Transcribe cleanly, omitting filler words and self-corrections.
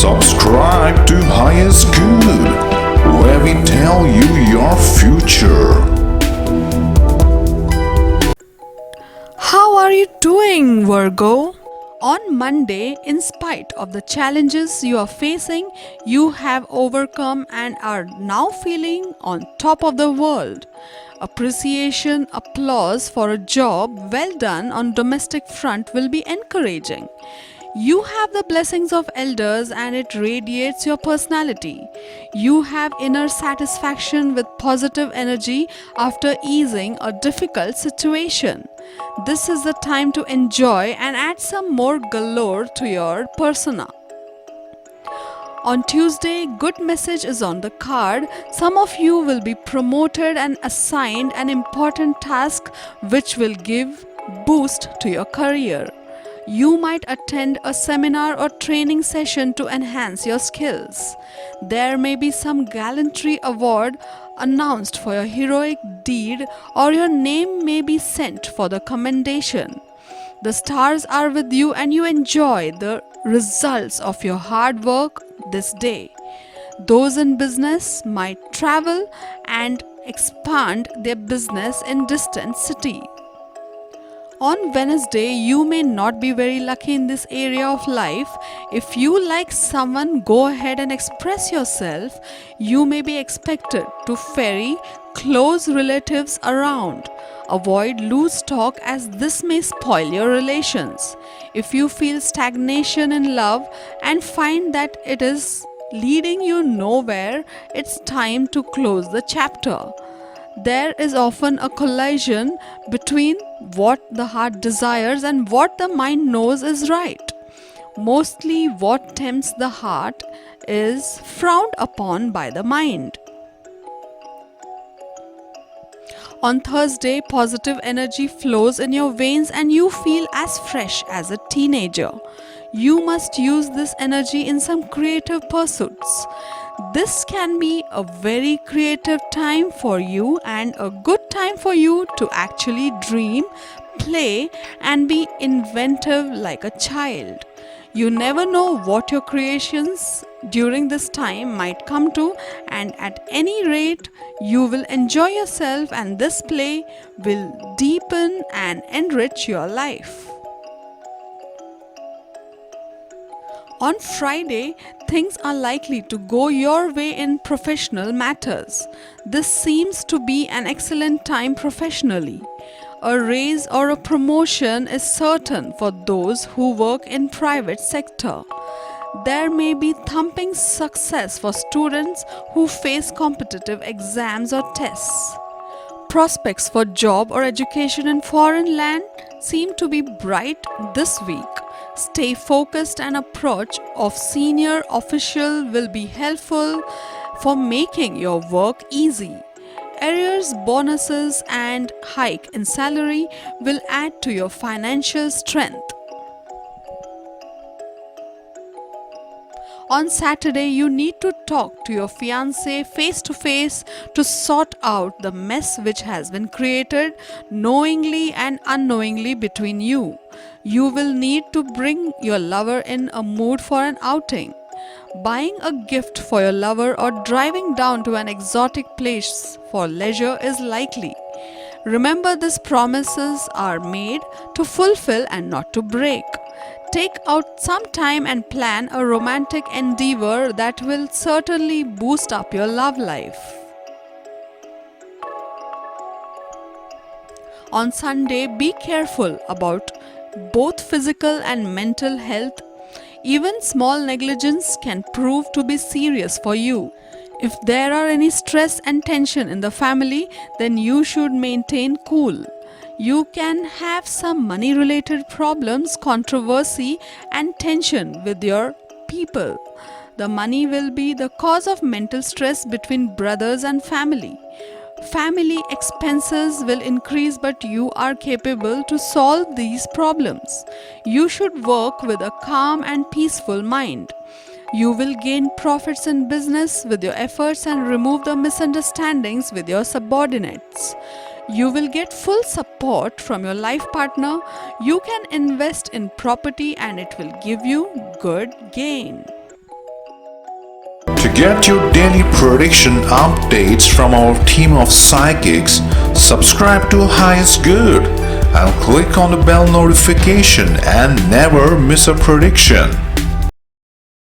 Subscribe to Highest Good, where we tell you your future. How are you doing, Virgo? On Monday, in spite of the challenges you are facing, you have overcome and are now feeling on top of the world. Appreciation, applause for a job well done on domestic front will be encouraging. You have the blessings of elders and it radiates your personality. You have inner satisfaction with positive energy after easing a difficult situation. This is the time to enjoy and add some more galore to your persona. On Tuesday, good message is on the card. Some of you will be promoted and assigned an important task which will give boost to your career. You might attend a seminar or training session to enhance your skills. There may be some gallantry award announced for your heroic deed, or your name may be sent for the commendation. The stars are with you and you enjoy the results of your hard work this day. Those in business might travel and expand their business in distant cities. On Wednesday, you may not be very lucky in this area of life. If you like someone, go ahead and express yourself. You may be expected to ferry close relatives around. Avoid loose talk as this may spoil your relations. If you feel stagnation in love and find that it is leading you nowhere, it's time to close the chapter. There is often a collision between what the heart desires and what the mind knows is right. Mostly, what tempts the heart is frowned upon by the mind. On Thursday, positive energy flows in your veins and you feel as fresh as a teenager. You must use this energy in some creative pursuits. This can be a very creative time for you and a good time for you to actually dream, play, and be inventive like a child. You never know what your creations during this time might come to, and at any rate, you will enjoy yourself, and this play will deepen and enrich your life. On Friday, things are likely to go your way in professional matters. This seems to be an excellent time professionally. A raise or a promotion is certain for those who work in private sector. There may be thumping success for students who face competitive exams or tests. Prospects for job or education in foreign land seem to be bright this week. Stay focused and approach of senior official will be helpful for making your work easy. Arrears, bonuses and hike in salary will add to your financial strength. On Saturday, you need to talk to your fiancé face to face to sort out the mess which has been created knowingly and unknowingly between you. You will need to bring your lover in a mood for an outing. Buying a gift for your lover or driving down to an exotic place for leisure is likely. Remember, these promises are made to fulfill and not to break. Take out some time and plan a romantic endeavor that will certainly boost up your love life. On Sunday, be careful about both physical and mental health. Even small negligence can prove to be serious for you. If there are any stress and tension in the family, then you should maintain cool. You can have some money related problems, controversy and tension with your people. The money will be the cause of mental stress between brothers and family. Family expenses will increase, but you are capable to solve these problems. You should work with a calm and peaceful mind. You will gain profits in business with your efforts and remove the misunderstandings with your subordinates. You will get full support from your life partner. You can invest in property and it will give you good gain. To get your daily prediction updates from our team of psychics, subscribe to Highest Good and click on the bell notification and never miss a prediction.